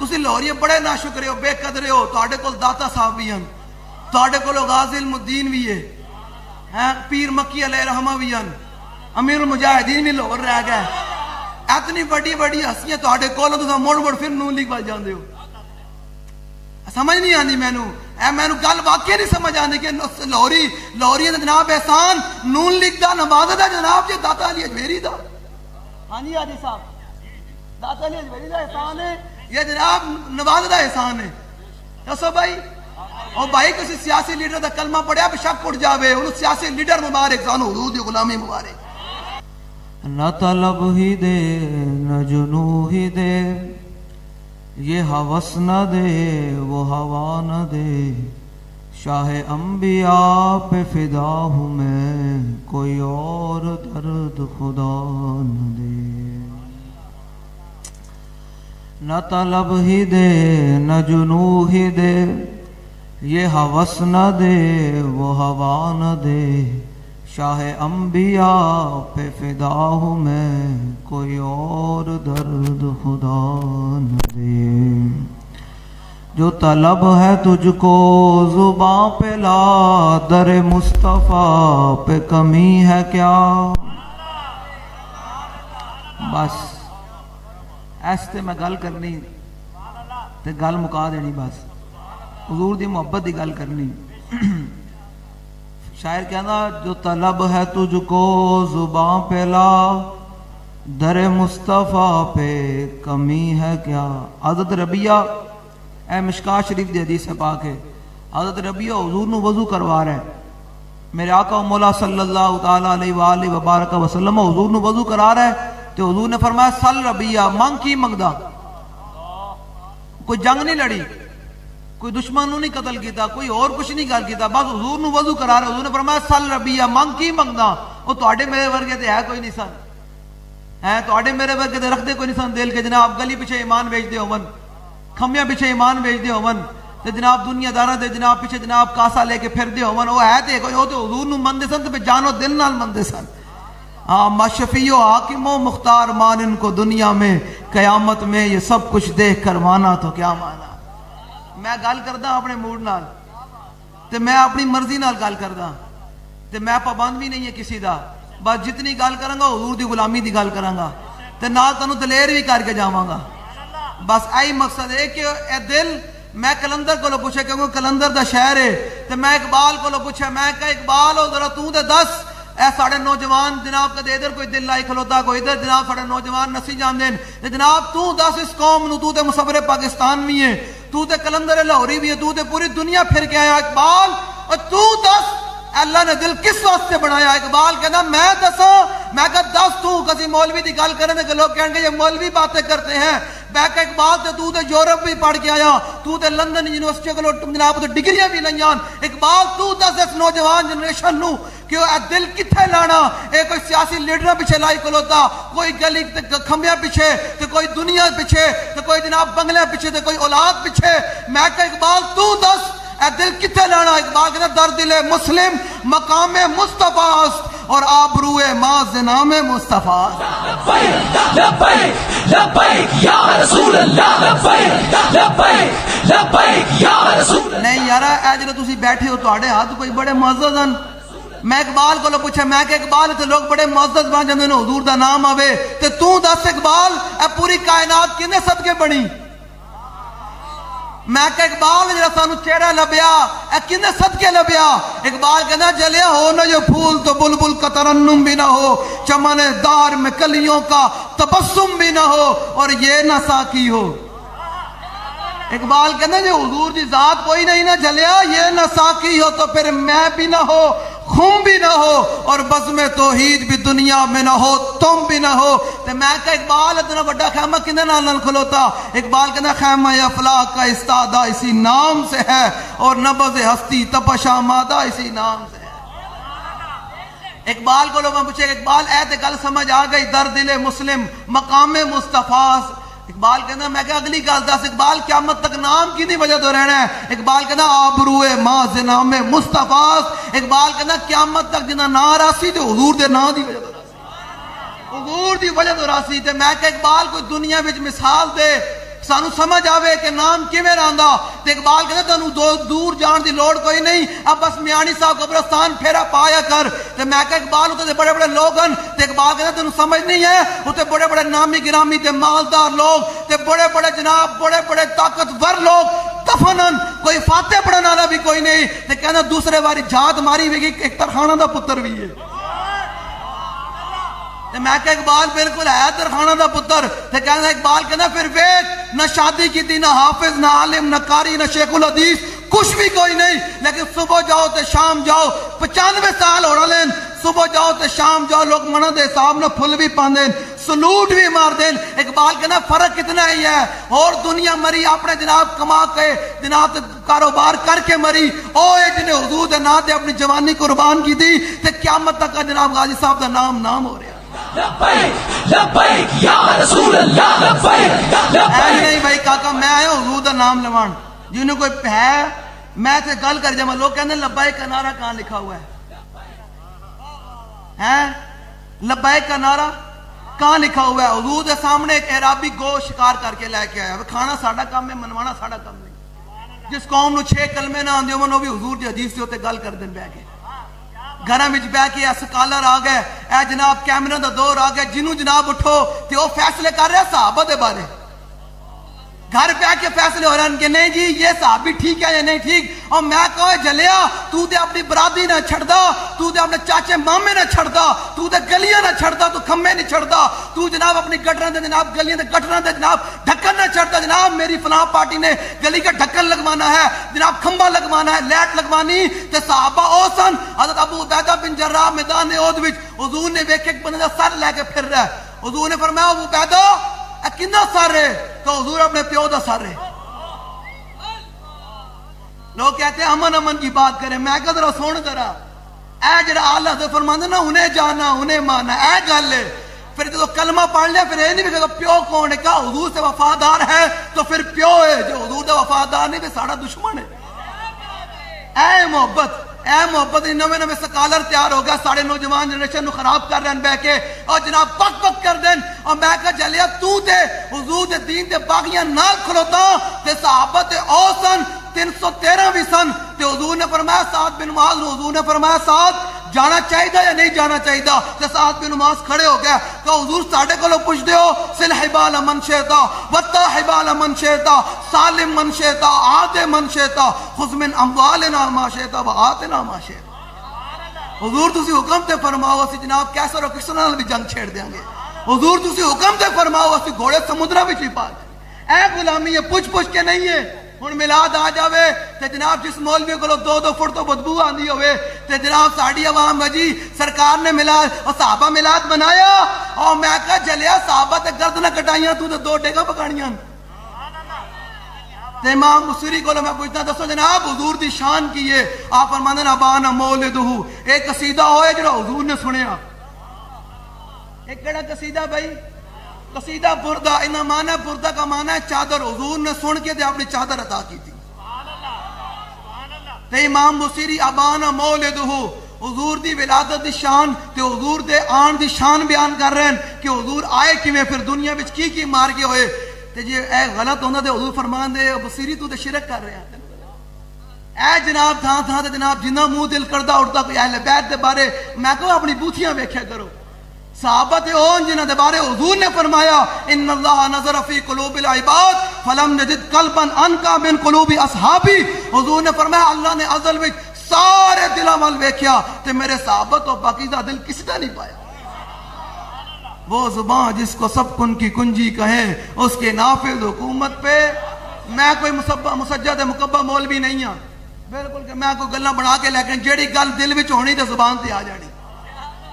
تسی لاہوری بڑے نہ شکرے ہو، بے قدرے ہو، تواڈے کول داتا صاحب بھی ہیں، تواڈے کول غازی علم الدین بھی ہے، پیر مکی علیہ رحمہ بھی ہیں، امیر المجاہدین بھی لاہور رہ گئے، اتنی بڑی بڑی ہستیاں تواڈے کول، تساں مڑ مڑ پھر نون لیگ وال جاندے ہو. سمجھ نہیں آندی مینوں گل واقعی نہیں سمجھ آندی کہ لاہوری دا جناب احسان نون لیگ دا نواز دا جناب جی داتا علی اجمیری دا. ہاں جی حاجی صاحب، داتا علی اجمیری دا احسان ہے، یہ جناب نواز دا احسان ہے. دسو بھائی، او بھائی کسی سیاسی لیڈر دا کلمہ پڑھیا بشک اٹھ جاوے، انہوں سیاسی لیڈر مبارک، سانو حضور دی غلامی مبارک. نہ طلب ہی دے نہ جنو ہی دے، یہ ہوس نہ دے وہ ہوا نہ دے، شاہ انبیاء پہ فدا ہوں میں، کوئی اور درد خدا نہ دے. نہ طلب ہی دے نہ جنو ہی دے، یہ ہوس نہ دے وہ ہوا نہ دے، شاہ انبیاء پہ فدا ہوں میں، کوئی اور درد خدا نہ دے. جو طلب ہے تجھ کو زباں پہ لا، در مصطفیٰ پہ کمی ہے کیا. بس ایسے میں گل کرنی تے گل مکا دینی، بس حضور دی محبت دی گل کرنی. شاعر کہنا جو طلب ہے تجھ کو زباں پہ لا، در مصطفیٰ پہ کمی ہے کیا. حضرت ربیہ، اے مشکاہ شریف دی حدیث ہے پاک ہے، حضرت ربیہ حضور نو وضو کروا رہے ہیں، میرے آقا و مولا صلی اللہ تعالیٰ علیہ وآلہ وبارک وسلم حضور نو وضو کرا رہے ہیں، تو حضور نے فرمایا سل ربیہ، مانگ کی منگدا. کوئی جنگ نہیں لڑی، کوئی دشمن نو نہیں قتل کیتا، کوئی اور کچھ نہیں گل کیتا، بس حضور نو وضو کرا رہے. حضور نے فرمایا سل ربیہ، مانگ کی منگدا. وہ تواڈے میرے ورگے تے ہے کوئی نہیں سن، ہے تواڈے میرے ورگے تے رکھ دے کوئی نہیں سن دل کے جناب گلی پیچھے ایمان بیچ دے ہون، کھمیاں پیچھے ایمان بیچ دے ہون، تے جناب دنیا داراں دے جناب پیچھے جناب کاسا لے کے پھر دے ہون. وہ ہے تے کوئی، وہ تے حضور نو مندے سن تے جان و دل نال مندے سن. ہاں مشفی و حاکم و مختار مان ان کو دنیا میں، قیامت میں یہ سب کچھ دیکھ کر مانا تو کیا مانا. میں گل کردا اپنے موڈ نال تے میں اپنی مرضی نال گل کردا تے میں پابند بھی نہیں ہے کسی دا، بس جتنی گل کراں گا حضور دی غلامی دی گل کراں گا تے نال تانوں دلیر بھی کر کے جاواں گا. بس ایہی مقصد ہے کہ اے دل میں کلندر کو پوچھے کیونکہ کلندر دا شہر ہے تے میں اقبال کو پوچھا، میں کہا اقبال ہو ذرا تو تے دس اے ساڑھے نوجوان جناب کدے ادھر کوئی دل لائی کھلوتا، کوئی ادھر جناب ساڑھے نوجوان نسی جاندے تے جناب تو دس اس قوم نو، تو تے مصور پاکستان بھی ہے، تو تے کلندر لاہوری بھی ہے، تو تے پوری دنیا پھر کے آیا اقبال، اور تو دس اللہ نے دل کس واسطے بنایا. اقبال کہنا میں دسا، میں کہا دس تو کسی مولوی دی گل کرنے کہ لوگ کہیں گے یہ مولوی باتیں کرتے ہیں. میں کہا اقبال تو تے یورپ بھی پڑھ کے آیا، تو تے لندن یونیورسٹی کو جناب تو ڈگریاں بھی لئیاں. اقبال تو دس اس نوجوان جنریشن نو کہ اے دل کتھے لانا. اے کوئی سیاسی لیڈر پیچھے لائی کھلوتا، کوئی گلی کھمبیاں پیچھے تے کوئی دنیا پیچھے تے کوئی جناب بنگلے پیچھے تے کوئی اولاد پیچھے. میں کہا اقبال تو دس اے دل کتھے لانا. اقبال کہنا در دل مسلم مقام مصطفیٰ اور آبروئے ماں زنام مصطفیٰ. لبیک لبیک لبیک یا رسول اللہ، لبیک لبیک لبیک یا رسول اللہ. نہیں یارا اے جڑے تسی بیٹھے ہو تواڈے ہاتھ کوئی بڑے معزز ہیں. میں اقبال کو پوچھا، میں کہ اقبال تے لوگ بڑے معزز بن جاندے نے حضور دا نام آوے تے تو دس اقبال اے پوری کائنات کنے صدقے بنی. میں کہ اقبال جڑا سانو چہرہ لبیا اے کنے صدقے لبیا. اقبال کہنا جلیا ہو نہ جو پھول تو بلبل کا ترنم بھی نہ ہو، چمن دار میں کلیوں کا تبسم بھی نہ ہو، اور یہ نہ ساکی ہو. اقبال کہنا جو حضور دی ذات کوئی نہیں نہ جلیا، یہ نہ ساکی ہو تو پھر میں بھی نہ ہو، خون بھی نہ ہو، اور بزم توحید بھی دنیا میں نہ ہو، تم بھی نہ ہو. تو میں کہا اقبال اتنا بڑا خیمہ کنے نال کھلوتا. اقبال کہنا خیمہ افلاح کا استادہ اسی نام سے ہے، اور نبض ہستی تپش آمادہ اسی نام سے ہے. اقبال کو لوگوں پوچھے اقبال اے تے گل سمجھ آ گئی در دل مسلم مقام مصطفیٰ. اقبال کہنا میں کہ اگلی گل دس اقبال قیامت تک نام کی نہیں وجہ تو رہنا ہے. اقبال کہنا آبروئے ماں زنام مصطفیٰ. اقبال کہنا قیامت تک جنہ نا راسی تو حضور دے نا دی وجہ تو راسی، حضور دی وجہ تو راسی. تے میں کہ اقبال کوئی دنیا وچ مثال دے سانو سمجھ آوے کہ نام کیویں رہندا تے اقبال کہندا تانوں دور جان دی لوڑ کوئی نہیں اب بس میانی صاحب قبرستان پھیرا پایا کر تے میں کہ اقبال تے بڑے بڑے لوگ ہیں تے اقبال کہندا تانوں سمجھ نہیں ہے اوتے بڑے بڑے نامی گرامی تے مالدار لوگ تے بڑے بڑے جناب بڑے بڑے طاقتور لوگ دفنن کوئی فاتح پڑھن والا بھی کوئی نہیں تے کہندا دوسرے واری جات ماری وی ایک ترخانہ دا پتر بھی ہے تے میں کہ اقبال بالکل ہے ترخانہ دا پتر تے کہندا اقبال کہندا پھر ویکھ نہ شادی کی تھی نہ حافظ نہ عالم نہ قاری نہ شیخ الحدیث کچھ بھی کوئی نہیں لیکن صبح جاؤ تے شام جاؤ 95 سال ہو رہے ہیں صبح جاؤ تے شام جاؤ لوگ منہ دے حساب نہ پھل بھی پاندے سلوٹ بھی مار دیں اقبال کہنا فرق کتنا ہی ہے اور دنیا مری اپنے جناب کما کے جناب کاروبار کر کے مری اوے جنہیں حضور دے نا تے اپنی جوانی قربان کی تھی تے قیامت تک کا جناب غازی صاحب دا نام ہو رہا ہے لبیک لبیک یا رسول اللہ لبیک لبیک نہیں بھائی کاکا میں آیا حضور دا نام لوان جنہوں کوئی ہے میں تے گل کر جاواں لوگ کہندے لبیک کا نعرہ کہاں لکھا ہوا ہے لبیک کا نعرہ کہاں لکھا ہوا ہے حضور دے سامنے ایک اعرابی گوشت شکار کر کے لے کے آیا کھانا ساڈا کام ہے منوانا ساڈا کام نہیں جس قوم نو 6 کلمے نہ آندے ہون وہ بھی حضور دی حدیث دے اوتے گل کر دین بیٹھ کے گھراں وچ بیٹھ کے سکالر آ گئے اے جناب کیمرے دا دور آ گیا جنوں جناب اٹھو تے او فیصلے کر رہے صحابہ دے بارے گھر پہ کے فیصلے ہو رہے ہیں کہ نہیں جی یہ صحابی ٹھیک ہے یا نہیں ٹھیک اور میں کہو جلیا تو دے اپنی برادری نہ چھڑدا تو دے اپنے چاچے مامے نہ چھڑدا تو دے گلیاں نہ چھڑدا تو کھمبے نہیں چھڑدا تو جناب اپنی گٹراں دے جناب گلیاں دے گٹراں دے جناب ڈھکن نہ چھڑدا جناب میری فلاں پارٹی نے گلی کا ڈھکن لگوانا ہے جناب کھمبا لگوانا ہے لائٹ لگوانی تے صحابہ او سن حضرت ابو عبیدہ بن جراح میدان احد وچ حضور نے ویکھ ایک بندے دا سر لے کے پھر رہا ہے حضور نے فرمایا ابو عبیدہ کنا سر ہے تو حضور اپنے پیو دا سر ہے لوگ کہتے ہیں امن امن کی بات کریں میں کہا ذرا سن ذرا اے جڑا اللہ سے فرماندے نا انہیں جانا انہیں مانا اے گل ہے پھر جو کلمہ پڑھ لیا پھر یہ نہیں کہ پیو کون ہے کہا حضور سے وفادار ہے تو پھر پیو ہے جو حضور سے وفادار نہیں پھر ساڑا دشمن ہے اے محبت نوے نوے سکالر تیار ہو گیا ساڑھے نوجوان جنریشن نو خراب کر رہے ہیں بے کے اور جناب پک پک کر دیں اور میں کہا جلیا تو تے حضور دے دین دے باغیاں نہ کھلوتا تے صحابہ تے اوسن 313 بھی سن تے حضور نے فرمایا سعد بن معاذ نو حضور نے فرمایا سعد جانا چاہیے یا نہیں جانا چاہیے تے سعد بن معاذ کھڑے ہو گیا کہ حضور ساڈے کولوں پوچھ دیو سل حبال من شئتا وتا حبال من شئتا سالم من شئتا عاد من شئتا خذ من اموالنا ما شئتا وآتنا ما شئتا حضور تسی حکم تے فرماؤ اسی جناب کیسر اور کسر نال بھی جنگ چھیڑ دیاں گے حضور تسی حکم تے فرماؤ اسی گھوڑے سمندراں وچ ہی پا دیں اے غلامی یہ پوچھ کے نہیں ہے ہن میلاد آ جاوے تے جناب جس مولوی کو 2 فٹ تو بدبو آندی ہوئے تے جناب ساڑی عوام وجی سرکار نے میلاد اور صحابہ میلاد بنایا اور میں کہا جلیا صحابہ تے گرد نہ کٹائیاں تو 2 ڈیگا پکانیاں تے امام بصری کو میں پوچھتا دسو جناب حضور دی شان کی ہے آپ فرماندے نا ابانا مولدہ ایک قصیدہ ہوئے جڑا حضور نے سنیا ایک کیڑا قصیدہ بھائی قصیدہ بردہ انہا معنی بردہ کا معنی ہے چادر حضور نے سن کے دے اپنی چادر عطا کی تھی تے امام بصری ابانا مولدہ حضور دی ولادت دی شان تے حضور دے آن دی شان بیان کر رہے ہیں کہ حضور آئے کیویں پھر دنیا وچ کی مار کے ہوئے تے جے اے غلط ہوندا تے حضور فرمان دے بصری تو تے شرک کر رہے ہیں اے جناب تھاں تے جناب جنہ منہ دل کردا اٹھدا کوئی اہل بیت دے بارے میں کہو اپنی بوتھیاں ویکھیا کرو صحابہ تے اون جنہ دے بارے حضور نے فرمایا ان اللہ نظر فی قلوب العباد فلم یجد قلبا انقا من قلوب اصحابی حضور نے فرمایا اللہ نے ازل وچ سارے دلاں وال ویکھیا تے میرے صحابہ تو پاکیزہ دل کسی دا نہیں پایا وہ زبان جس کو سب کن کی کنجی کہے اس کے نافذ حکومت پہ میں کوئی مسجد مکبہ مولوی نہیں ہاں بالکل کہ میں کوئی گلاں بنا کے لیکن جیڑی گل دل وچ ہونی تے زبان تے آ جانی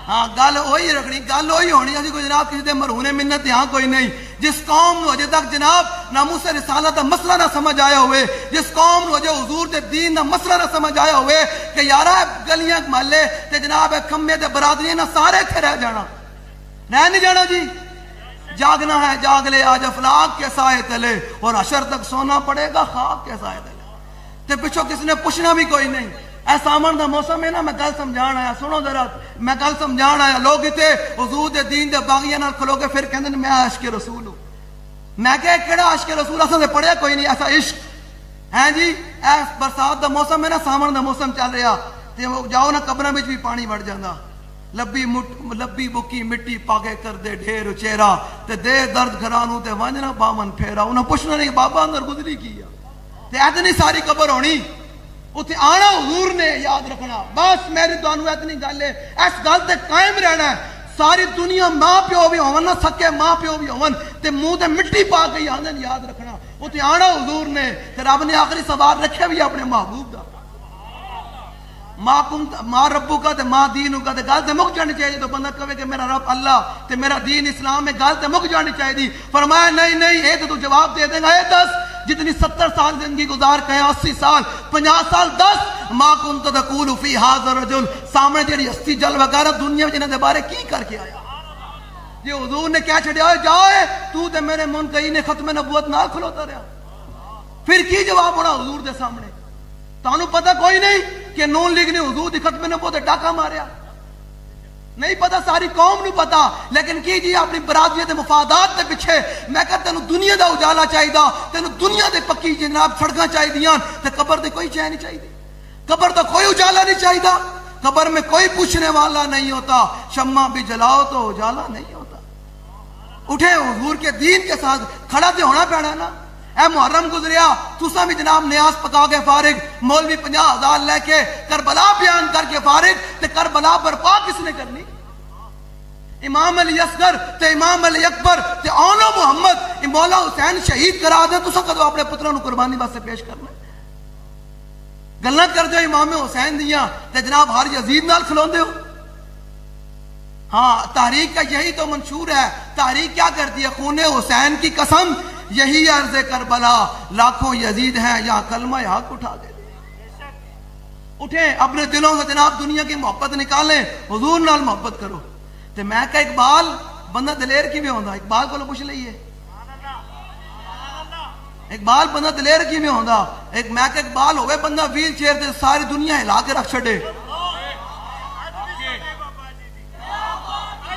ہاں گل وہی رکھنی گل وہی ہونی اسی کوئی جناب کسی دے مرہون منت یہاں کوئی نہیں جس قوم نو اجے تک جناب ناموس رسالت دا مسئلہ نہ سمجھ آیا ہوئے جس قوم نو اجے حضور دے دین دا مسئلہ نہ سمجھ آیا ہوئے کہ یارا گلیاں محلے تے جناب کھمبے تے برادریاں نہ سارے تھے رہ جانا رہ نہیں جانا جی جاگنا ہے جاگ لے آج افلاک کے سائے تلے اور عشر تک سونا پڑے گا خاک کے سائے تلے تے پچھو کس نے پوچھنا بھی کوئی نہیں اے سامن دا موسم ہے نا میں گل سمجھان آیا سنو ذرا میں گل سمجھان آیا لوگ تے حضور دے دین دے باغیاں نال کھلو کے پھر کہندے میں عاشق رسول ہوں میں کہا کہڑا عاشق رسول اصل سے پڑھیا کوئی نہیں ایسا عشق ہے جی. ایس برسات دا موسم ہے نا, ساون دا موسم چل رہا تے جاؤ نا قبراں وچ بھی پانی وڑ جاندا. لبی بکی مٹی پاگے کر دے ڈھیر چہرہ تے دے درد گھرانوں تے ونجنا باون پھیرا. انہاں پوچھنا نہیں بابا اندر گزری کی تے اتنی ساری قبر ہونی اتنے آنا حضور نے یاد رکھنا. بس میری تانوں اتنی گل ہے, اس گل تے قائم رہنا ہے. ساری دنیا ماں پیو بھی ہون نا, سکے ماں پیو بھی ہون تے منہ تے مٹی پا کے آندن یاد رکھنا اتنے آنا حضور نے. تے رب نے آخری سوال رکھے بھی اپنے محبوب دا, ماں ربو کا تے ماں دینو کا. تے گل تے مک جانی چاہیے تو بندہ کہے کہ میرا رب اللہ تے میرا دین اسلام میں, گل تے مک جانی چاہیے. فرمایا نہیں اے تو جواب دے دے گا. اے 10 جتنی 70 سال زندگی گزار کے 80 سال 50 سال 10 ما کنت تقول فی ھذا الرجل, سامنے جڑی ہستی جل وغیرہ دنیا وچ انہاں دے بارے کی کر کے آیا. جی حضور نے کہہ چھڈیا جاؤ تو تے میرے منتقی نے ختم نبوت نال کھلوتا رہا, پھر کی جواب ہونا حضور دے سامنے؟ تانوں پتہ کوئی نہیں کہ نون لیگ نے حضور دی ختم نبوت تے ڈاکا ماریا؟ نہیں پتہ, ساری قوم نو پتہ. لیکن کی جی اپنی برادری دے مفادات دے پیچھے میں کہ تینوں دنیا دا اجالا چاہیے, تینوں دنیا دے پکی جناب سڑکاں چاہیے تے قبر تے کوئی چین نہیں چاہیے, قبر تو کوئی اجالا نہیں چاہیے, قبر میں کوئی پوچھنے والا نہیں ہوتا. شمع بھی جلاؤ تو اجالا نہیں ہوتا. اٹھے حضور کے دین کے ساتھ کھڑا تے ہونا پینا نا. اے محرم گزریا تساں بھی جناب نیاز پکا کے فارغ, مولوی 50,000 لے کے کربلا بیان کر کے فارغ, تے کربلا برپا کس نے کرنی؟ امام علی اصغر تے امام علی اکبر تے اولو محمد مولا حسین شہید کرا دے. تساں کدو اپنے پتراں نو قربانی واسطے پیش کرنا؟ گلاں کر جو امام حسین دیاں تے جناب ہر یزید نال کھلوندے ہو. ہاں تحریک کا یہی تو منشور ہے. تحریک کیا کرتی ہے؟ خون حسین کی قسم یہی عرض کربلا, لاکھوں یزید ہیں یا کلمہ حق اٹھا دے. اٹھیں اپنے دلوں سے جناب دنیا کی محبت نکالیں, حضور نال محبت کرو. تے میں کہ اقبال بندہ دلیر کی بھی ہوندا, اقبال کو پوچھ لئیے اقبال بندہ دلیر کی بھی ہوندا. ایک میں کہ اقبال ہوئے بندہ ویل چیئر تے ساری دنیا ہلا کے رکھ چھڑے.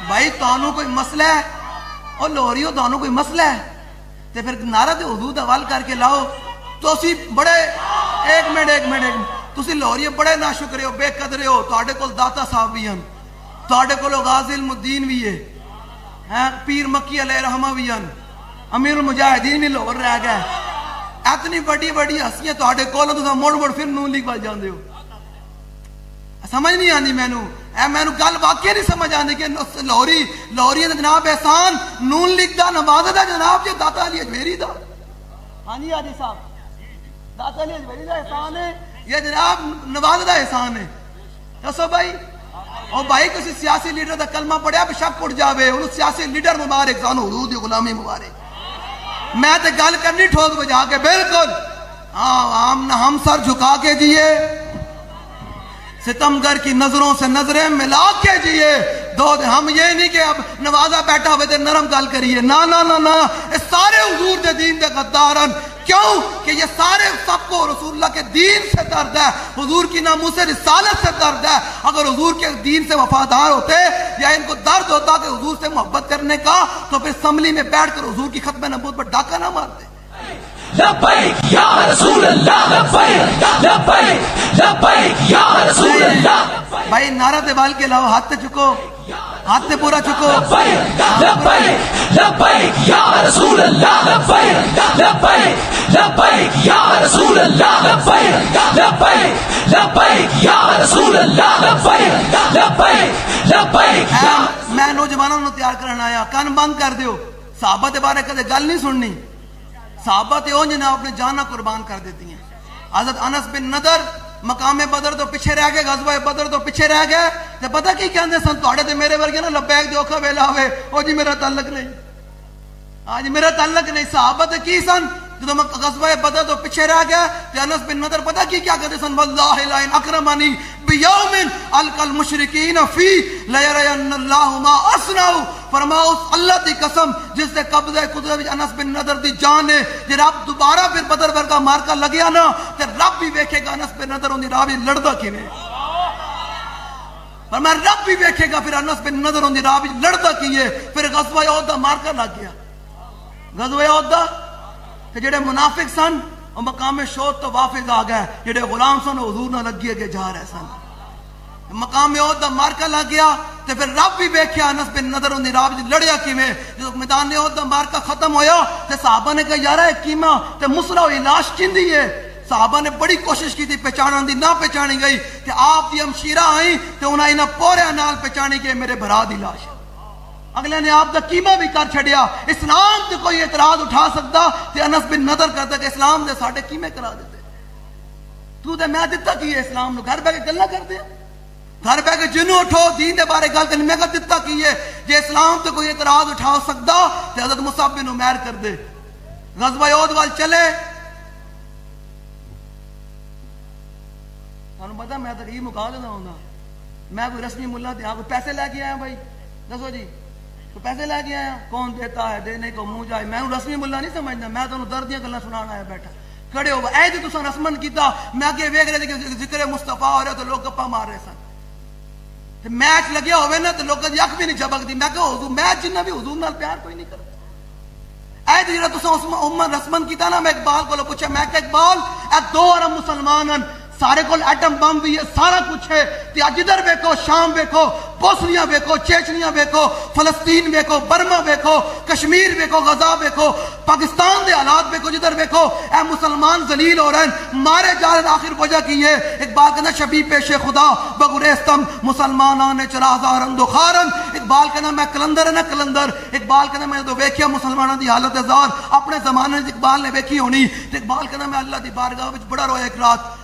بھائی تانوں کوئی مسئلہ ہے اور لوریو تانوں کوئی مسئلہ ہے تے پھر نعرہ تے حضور دا حوال کر کے لاؤ. تو اسی بڑے ایک منٹ تسی لوریو بڑے نا شکرے ہو, بے قدرے ہو. تواڈے کول داتا صاحب بھی ہیں, تواڈے کول غازی الدین بھی ہے, پیر مکی علیہ رحمہ بھی ہیں, امیر المجاہدین بھی لاہور رہ گئے. اتنی بڑی بڑی ہستیاں تواڈے کول, تساں مڑ پھر نون لیگ وال جاندے ہو. سمجھ نہیں آندی مینوں, مینوں گل واقعی نہیں سمجھ آندی کہ لاہوری دا جناب احسان نون لیگ دا نواز دا جناب جی داتا علی اجمیری دا. ہاں جی حاجی صاحب, داتا علی اجمیری دا احسان ہے یہ جناب نواز دا احسان ہے. دسو بھائی, اور بھائی کسی سیاسی لیڈر دا کلمہ پڑھیا بھی شک اٹھ جاوے, انہوں سیاسی لیڈر مبارک, سانو حضور دی غلامی مبارک. میں تے گل کرنی ٹھوک بجا کے بالکل ہم سر جھکا کے جیے, ستمگر کی نظروں سے نظریں ملا کے جیے. ہم یہ نہیں کہ اب نوازا بیٹھا ہوئے تے نرم گل کریے, نا نا نا نا. سارے حضور دے دین دے غدارن, کیوں کہ یہ سارے سب کو رسول اللہ کے دین سے درد ہے, حضور کی ناموس رسالت سے درد ہے. اگر حضور کے دین سے وفادار ہوتے یا ان کو درد ہوتا کہ حضور سے محبت کرنے کا, تو پھر اسمبلی میں بیٹھ کر حضور کی ختم نبوت پر ڈاکہ نہ مارتے. لبیک یا رسول اللہ, لبیک لبیک لبیک یا رسول اللہ. بھائی نعرہ دیوال کے علاوہ ہاتھ چکو, ہاتھ سے پورا چکو. لبیک لبیک لبیک یا رسول اللہ, لبیک لبیک لبیک یا رسول اللہ, لبیک لبیک لبیک یا رسول اللہ, لبیک لبیک لبیک. میں نوجوانوں نے تیار کرنا آیا, کان بند کر دیو. صحابہ کے بارے کدے گل نہیں سننی. صحابہ تے اون جناب اپنے جاناں قربان کر دیتی ہیں. حضرت انس بن نضر مقام بدر تو پیچھے رہ گئے, غزوہ بدر تو پیچھے رہ گئے. تے پتہ کی کہندے سن, تواڈے تے میرے ورگے نا لبیک دے اوکھا ویلا ہوے, او جی میرا تعلق نہیں, آج میرا تعلق نہیں. صحابہ تے کی سن جدوں میں غزوہ بدر تو پیچھے رہ گیا تے انس بن نضر پتہ کی کیا کہتے سن, واللہ لا ان اکرمنی بیوم القى المشرکین فی لیرین اللہ ما اصنع. فرماؤ اس اللہ دی قسم جس سے قبضہ قدرت وچ انس بن نضر دی جان ہے, جے رب دوبارہ پھر بدر ورگا مارکا لگیا نا تے رب بھی ویکھے گا انس بن نضر اون دی راہ وچ لڑدا کیویں. فرمایا رب بھی ویکھے گا پھر انس بن نضر اون دی راہ وچ لڑدا کیے. پھر غزوہ احد دا مارکا لگ گیا. غزوہ احد دا تے جڑے منافق سن وہ مقام شوت تو واپس آ گئے، جڑے غلام سن حضور نال اگے اگے جا رہے سن. مقام احد دا مارکا لگ گیا تے پھر رب بھی ویکھیا انس بن نضر اون رب لڑیا کیویں. جدوں میدان احد دا مارکا ختم ہویا تے صحابہ نے کہا یار اے کیما تے مسلا ہوئی لاش کیندی ہے. صحابہ نے بڑی کوشش کی تھی پہچانن دی، نہ پہچانی گئی تے آپ دی ہمشیرہ آئی تے انہاں انہاں پورے نال پہچانی کہ میرے بھرا دی لاش. اگلے نے آپ دا کیما بھی کر چھڑیا. اسلام تے کوئی اعتراض اٹھا سکتا تے انس بن نضر کرتا کہ اسلام دے ساڈے کیمے کرا دیتے. تو تے میں دتا کی ہے اسلام نو؟ گھر بیٹھ کے گلاں کردے ہیں، گھر بیٹھ کے جنوں اٹھو دین دے بارے گل کرنی. میں کہ دتا کی ہے؟ جے اسلام تے کوئی اعتراض اٹھا سکتا تے حضرت مصعب بن عمیر کر دے. غزوہ احد وال چلے. تانوں پتہ میں تقریر مکا دینا ہوندا، میں کوئی رسمی ملا تے کوئی پیسے لے کے آیا بھائی دسو جی تو پیسے لے کے آیا، کون دیتا ہے دینے کو منہ جائے. میں رسمی ملا نہیں سمجھنا، میں تمہیں درد دیاں گلاں سنانا آیا بیٹھا. کھڑے ہو اے جی تساں رسمن کیتا، میں اگے ویکھ رہے تھے کہ ذکر مصطفیٰ ہو رہا تو لوگ گپا مار رہے سن. تے میچ لگیا ہوئے نا تو لوگوں دی اکھ بھی نہیں جھبکدی. میں کہ حضور میچ جنہ بھی حضور نال پیار کوئی نہیں کرتا. اے جی جڑا تساں عمر رسمن کیتا نا، میں اقبال کو پوچھا، میں کہ اقبال اے 2 ارب مسلمان سارے کول ایٹم بم بھی ہے، سارا کچھ ہے تے جدھر ویکھو شام ویکھو، بوسنیاں ویکھو، چیچنیاں ویکھو، فلسطین ویکھو، برما ویکھو، کشمیر ویکھو، غزہ ویکھو، پاکستان دے حالات ویکھو، جدھر ویکھو اے مسلمان ذلیل ہو رہے ہیں، مارے جا رہے ہیں. آخر وجہ کی ہے؟ اقبال کہنا شبی پیش خدا بگریستم مسلمانان نے چرا ہزارن دو خارن. اقبال کہنا میں کلندر ہے نا کلندر. اقبال کہنا میں تو ویکھیا مسلمانوں دی حالت ہزار اپنے زمانے اقبال نے ویکھی ہونی. تے اقبال کہنا میں اللہ دی بارگاہ وچ بڑا رویا ایک رات،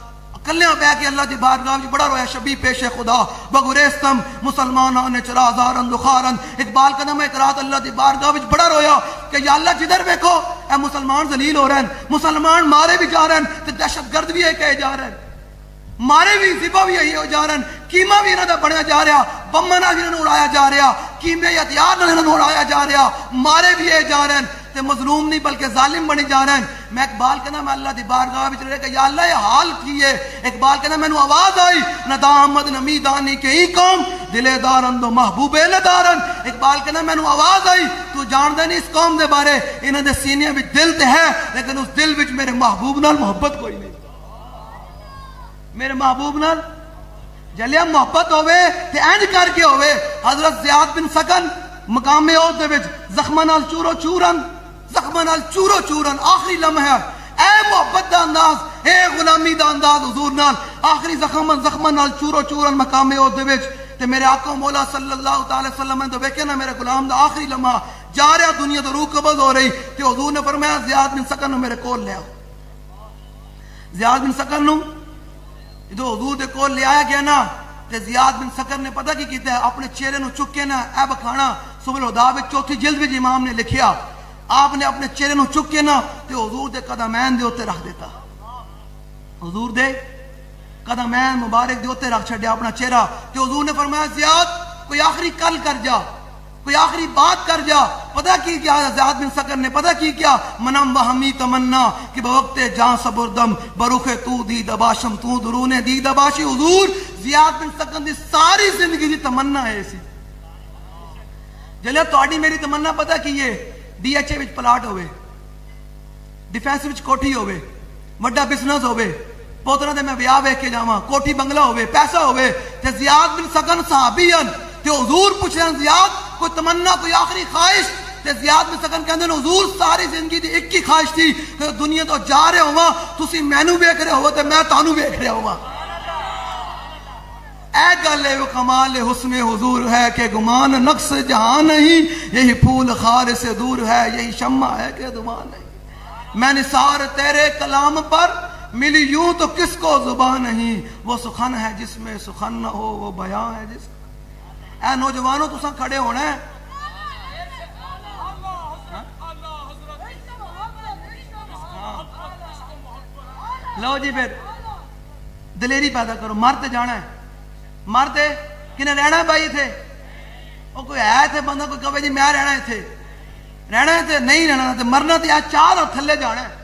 کلیاں بہ کے اللہ دی بارگاہ وچ بڑا رویا. شبی پیش خدا بگریستم مسلمانان نے چرا ہزارن دو خارن. اقبال کہنا میں ایک رات اللہ دی بارگاہ وچ بڑا رویا کہ یا اللہ جدھر ویکھو اے مسلمان ذلیل ہو رہے ہیں، مسلمان مارے بھی جا رہے ہیں تے دہشت گرد بھی کہے جا رہے ہیں، مارے بھی ذبح بھی یہی ہو جا رہے ہیں، کیما بھی انہاں دا بنیا جا رہا، بماں نال انہاں نوں اڑایا جا رہا، کیمے ہتھیار نال انہاں نوں اڑایا جا رہا، مارے بھی یہ جا رہے ہیں تے مظلوم نہیں بلکہ ظالم بنے جا رہے ہیں. میں اقبال کہنا میں اللہ دی بارگاہ وچ رہ کے یا اللہ یہ حال کی ہے. اقبال کہنا مینوں آواز آئی نہ دامد نہ میدانی کے ہی قوم دلے دارن دو محبوب لدارن. اقبال کہنا مینوں آواز آئی تو جاندا نہیں اس قوم دے بارے، انہاں دے سینے وچ دل تے ہے لیکن اس دل وچ میرے محبوب نال محبت کوئی نہیں. میرے محبوب نال جلیا محبت ہوے تے انج کر کے ہوے. حضرت زیاد بن سکن مقام احد دے وچ زخماں نال چورو چورن، زخماں نال چورو چورن، آخری لمحہ اے محبت دا انداز، اے غلامی دا انداز حضور نال، آخری زخماں نال چورو چورن مقام احد دے وچ. تے میرے آقا مولا صلی اللہ تعالی وسلم نے تو ویکھیا نا میرے غلام دا آخری لمحہ جا رہا دنیا تو روح قبض ہو رہی تے حضور نے فرمایا زیاد بن سکن نو میرے کول لے آؤ. زیاد بن سکن نو جدو حضور دے کول لے آیا گیا نا تے زیاد بن سکن نے پتہ کی کیتا ہے؟ اپنے چہرے نو چک کے نا اے بکھانا سبل الہدا وچ 4 جلد وچ امام نے لکھیا، آپ نے اپنے چہرے نو چک کے نا تے حضور دے قدمین دے اوتے رکھ دیتا. حضور دے قدمین مبارک دے اوتے رکھ چھڈیا اپنا چہرہ تے حضور نے فرمایا زیاد کوئی آخری کل کر جا، کوئی آخری بات کر جا. پتہ کی کیا زیاد بن سکن نے پتہ کی کیا؟ منم بہمی تمنا کہ بوقت جاں صبردم بروخ تو دی دباشم تو درون دی دباشی. حضور زیاد بن سکن دی ساری زندگی دی تمنا ہے سی. جلے تہاڈی میری تمنا پتہ کی ہے؟ ڈی ایچ اے وچ پلاٹ ہوئے، ڈیفینس وچ کوٹھی ہوئے، وڈا بزنس ہوئے، پوترا دے میں بیاہ ویکھ کے جاواں، کوٹھی بنگلہ ہوئے، پیسہ ہوئے تے زیاد بن سکن صحابی ہیں تے حضور پوچھ رہے ہیں زیاد کوئی تمنا کوئی آخری خواہش؟ تے زیاد بن سکن کہندے ہیں حضور ساری زندگی دی ایک ہی خواہش تھی کہ دنیا تو جا رہے ہوواں تسی مینوں ویکھ رہے ہو تے میں تانوں ویکھ رہا ہوواں. اے گل ہے وہ کمال حسن حضور ہے کہ گمان نقص جہاں نہیں، یہی پھول خار سے دور ہے، یہی شمع ہے کہ دھواں نہیں. میں نثار تیرے کلام پر ملی یوں تو کس کو زبان نہیں، وہ سخن ہے جس میں سخن نہ ہو، وہ بیان ہے جس. اے نوجوانوں تساں کھڑے ہونا ہے، لو جی پھر دلیری پیدا کرو. مرتے جانا ہے، مرتے کنے رہنا ہے بھائی تھے؟ وہ کوئی ہے تھے بندہ کوئی کہے جی میں رہنا ہے تھے، رہنا ہے تھے نہیں رہنا تے مرنا تے 4 تھلے جانا ہے.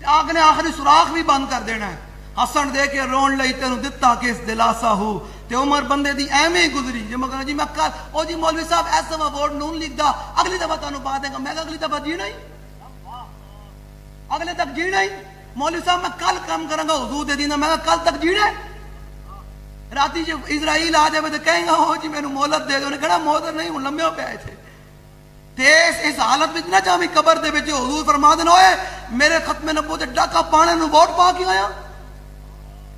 آگ نے آخری سوراخ بھی بند کر دینا ہے. ہسن دے کے رون لئی تینوں دتا کس دلاسا ہو تے عمر بندے دی ایویں ہی گزری. جی میں کہا جی میں او جی مولوی صاحب ایسا ووٹ نون لیگ دا اگلی دفعہ تانوں پا دیں گا. میں کہا اگلی دفعہ جی نہیں اگلے تک جینا ہی مولوی صاحب میں کل کام کروں گا حضور دے دینا میں کل تک جینا راتی جب اسرائیل آ جائے تو کہیں گا ہو جی میرے مہلت دے دو انہیں کہنا مہلت نہیں ہوں لمبے پہ آئے تھے اس حالت میں نہ چاہیے قبر دے بچے حضور فرما دینا ہوئے میرے ختم نبوت ڈاکا پانے نو ووٹ پا کے آیا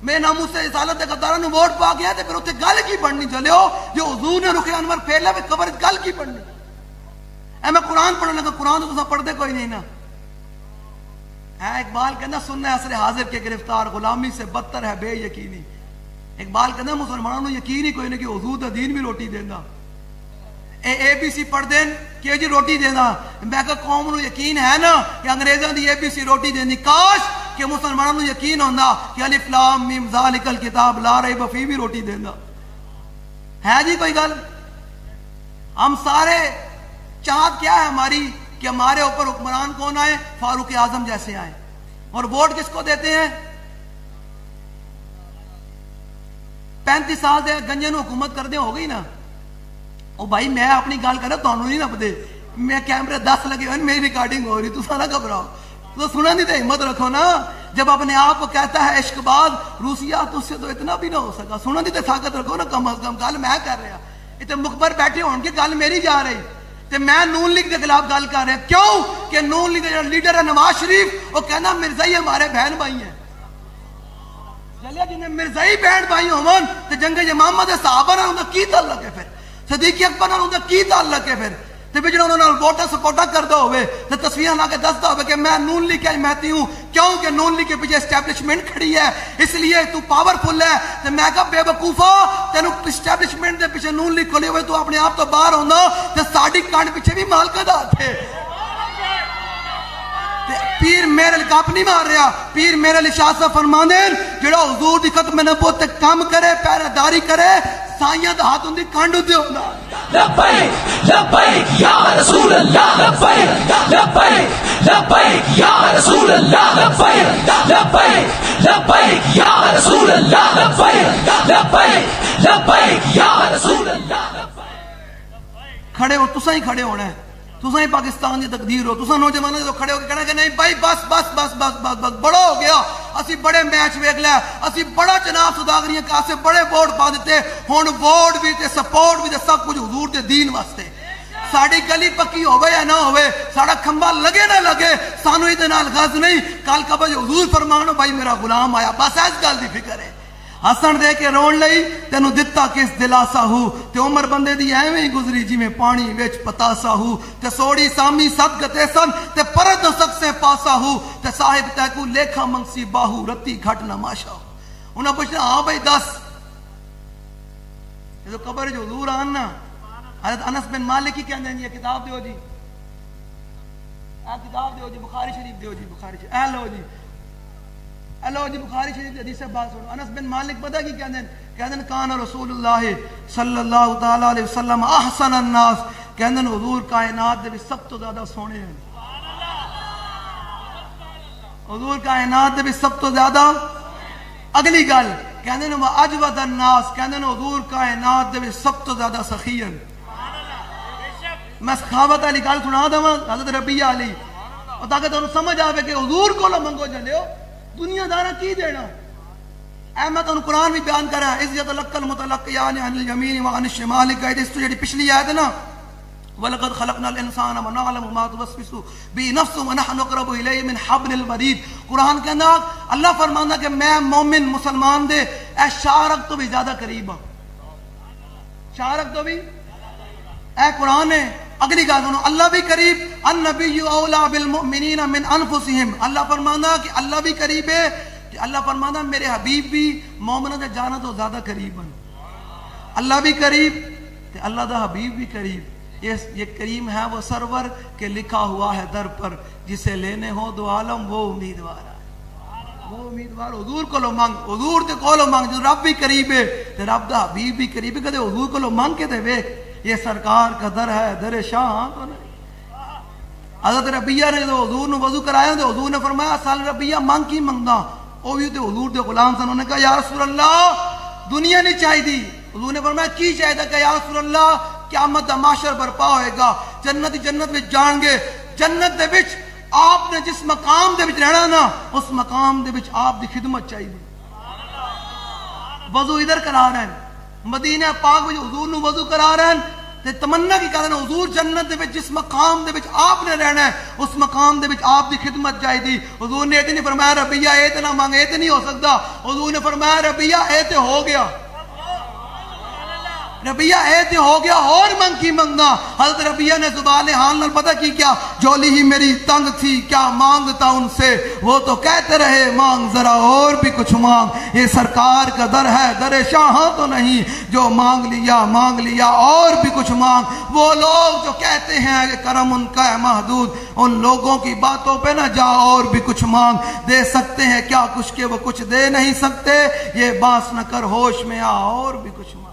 میں ناموس سے اس حالت دے قدارہ نو ووٹ پا کے آیا تے پھر اتنے گل کی پڑھنی چلے ہو جو حضور نے رخ انور پھیر لیا قبر گل کی پڑھنی اے میں قرآن پڑھنے لگا قرآن تو پڑھتے کوئی نہیں نا اقبال کہنا سننا عصر حاضر کے گرفتار غلامی سے بدتر ہے بے یقینی اقبال کہنا مسلمانوں یقین ہی کوئی نہیں کہ حضور دا دین بھی روٹی دینا اے بی سی پڑھ دین کہ جی روٹی دینا میں کہا قوم نو یقین ہے نا کہ انگریزوں دی اے بی سی روٹی دینی کاش کہ مسلمانوں یقین ہوندہ کہ الف لام میم ذالک الکتاب لا ریب فیہ بھی روٹی دینا ہے جی کوئی گل ہم سارے چاہت کیا ہے ہماری کہ ہمارے اوپر حکمران کون آئے فاروق اعظم جیسے آئے اور ووٹ کس کو دیتے ہیں 35 سال سے گنجے نو حکومت کر دیں ہو گئی نا او بھائی میں اپنی گال کر رہا تانوں نہیں نپ دے میں کیمرے 10 لگے ہوئے میری ریکارڈنگ ہو رہی تو سارا گھبراؤ تو سنا نہیں تھے ہمت رکھو نا جب اپنے آپ کو کہتا ہے عشق باز روسیا تو اس سے تو اتنا بھی نہ ہو سکا سنا نہیں تھے طاقت رکھو نا کم از کم گل میں کر رہا اتنے مخبر بیٹھے ہون کے گل میری جا رہی تے میں نون لیگ کے خلاف گل کر رہا کیوں کہ نون لیگ کا لیڈر ہے نواز شریف وہ کہنا مرزائی ہمارے بہن بھائی ہیں چلے جنہیں مرزائی بہن بھائی ہون تے جنگ یمامہ دے صحابہ نال انہاں کی تعلق ہے پھر صدیق اکبر نال انہاں کی تعلق ہے پھر تے بھی جنہوں نے ووٹر سپورٹا کردا ہوئے تے تصویراں لا کے دسدا ہوئے کہ میں نون لیگ کے محتی ہوں کیوں کہ نون لیگ کے پیچھے اسٹیبلشمنٹ کھڑی ہے اس لیے تو پاورفل ہے تے میں کہا بے وقوفا تینوں اسٹیبلشمنٹ دے پیچھے نون لیگ کھڑی ہوئے تو اپنے آپ تو باہر ہوندا تے ساڈی کانڈ پیچھے بھی مالکاں دا تھے پیر میرے لکاپ نہیں مار رہا پیر میرے لشاہ صاحب فرماندے جڑا حضور دی ختم نبوت تے کام کرے پہرےداری کرے سائیاں دا ہاتھ اندی کانڈ دے ہوندا لبیک لبیک یا رسول اللہ لبیک لبیک لبیک یا رسول اللہ لبیک لبیک لبیک یا رسول اللہ لبیک لبیک لبیک یا رسول اللہ کھڑے ہو تساں ہی کھڑے ہونا ہے تساں ہی پاکستان دی تقدیر ہو تساں نوجوانوں جو کھڑے ہو کے کہنا کہ نہیں بھائی بس بس بس بس بس بس بڑا ہو گیا اسی بڑے میچ ویکھ لیا اسی بڑا جناب سوداگریاں کاسے بڑے ووٹ پا دیتے ہن ووٹ بھی تے سپورٹ بھی تے سب کچھ حضور دے دین واسطے ساڑی گلی پکی ہوئے یا نہ ہوئے ساڑا کھمبا لگے نہ لگے سانو ہی دے نال غز نہیں کل کا بجے حضور فرمانو بھائی میرا غلام آیا بس ایس گل دی فکر ہے ہسن دے کے رون لئی تینوں دتا کس دلاسا ہو تے عمر بندے دی ایویں ہی گزری جی میں پانی وچ پتاسا ہو تے سوڑی سامی صد گتے سن تے پرد سک سے پاسا ہو تے صاحب تیکو لیکھا منگسی باہو رتی گھٹ نماشا ہو انہاں پوچھنا ہاں بھائی دس یہ تو قبر جو حضور آنا حضرت انس بن مالک کی کہندے ہیں یہ کتاب دیو جی کتاب دیو جی بخاری شریف دیو جی بخاری شریف اے لو جی اللہ جی بخاری شریف حدیث سے بات سنو انس بن مالک پتہ کی کہندے ہیں کان رسول اللہ صلی اللہ تعالی علیہ وسلم احسن الناس کہندے ہیں حضور کائنات دے سب تو زیادہ سونے ہیں حضور کائنات دے سب تو زیادہ اگلی گل کہندے ہیں اجود الناس کہندے ہیں حضور کائنات دے سب تو زیادہ سخی ہیں میں سخاوت علی گل سنا دواں حضرت ربیہ علی اور تاکہ تانوں سمجھ آوے کہ حضور کو منگو جلے دنیا دارا کی دینا احمد ان قرآن بھی بیان کر رہا ہے عزت لک المتلقیان عن الیمین وعن الشمال کا اس تو جڑی پچھلی آیت ہے نا وَلَقَدْ خَلَقْنَا الْإِنسَانَ وَنَعْلَمُ مَا تُوَسْوِسُ بِهِ نَفْسُهُ وَنَحْنُ أَقْرَبُ إِلَيْهِ مِنْ حَبْلِ الْوَرِيدِ قرآن کے اندر اللہ فرمانا کہ میں مومن مسلمان دے اے شارک تو بھی زیادہ قریب ہوں شارک تو بھی اے قرآن ہے اگلی گل سنو اللہ بھی قریب النبی اولا بالمؤمنین من انفسہم اللہ فرمانا کہ اللہ بھی قریب ہے کہ اللہ فرمانا میرے حبیب بھی مومنوں سے جانا تو زیادہ قریب ہیں اللہ بھی قریب کہ اللہ دا حبیب بھی قریب یہ کریم ہے وہ سرور کہ لکھا ہوا ہے در پر جسے لینے ہو دو عالم وہ امیدوار ہے وہ امیدوار حضور کو لو مانگ حضور تے کو لو مانگ جو رب بھی قریب ہے تے رب دا حبیب بھی قریب ہے کہ حضور کو لو مانگ کے دے ویکھ یہ سرکار کا در ہے در شاہ تو نہیں حضرت ربیہ نے جو حضور نے وضو کرایا تو حضور نے فرمایا سال ربیہ مانگ کی منگدا وہ بھی تو حضور دے غلام تھا انہوں نے کہا یا رسول اللہ دنیا نہیں چاہی دی حضور نے فرمایا کی چاہیے کہ یا رسول اللہ قیامت دا معاشر برپا ہوئے گا جنت میں جان گے جنت دے وچ آپ نے جس مقام دے وچ رہنا نا اس مقام دے وچ آپ دی خدمت چاہیے. وضو ادھر کرا رہے ہیں مدینہ پاک وچ حضور نو وضو کرا رہے ہیں تے تمنا کی کرن حضور جنت دے وچ جس مقام دے وچ آپ نے رہنا ہے اس مقام دے وچ آپ دی خدمت چاہیے. حضور نے یہ نہیں فرمایا ربیہ اے تے نہ مانگ اے تے نہیں ہو سکتا. حضور نے فرمایا ربیہ اے تے ہو گیا, ربیہ اے تے ہو گیا, اور منگ کی منگنا. حضرت ربیہ نے زبان حال نال پتہ کی کیا, جولی ہی میری تنگ تھی کیا مانگتا ان سے, وہ تو کہتے رہے مانگ ذرا اور بھی کچھ مانگ. یہ سرکار کا در ہے در شاہاں تو نہیں, جو مانگ لیا اور بھی کچھ مانگ. وہ لوگ جو کہتے ہیں کہ کرم ان کا ہے محدود, ان لوگوں کی باتوں پہ نہ جا اور بھی کچھ مانگ. دے سکتے ہیں کیا کچھ کہ وہ کچھ دے نہیں سکتے, یہ باس نہ کر ہوش میں آ اور بھی کچھ مانگ.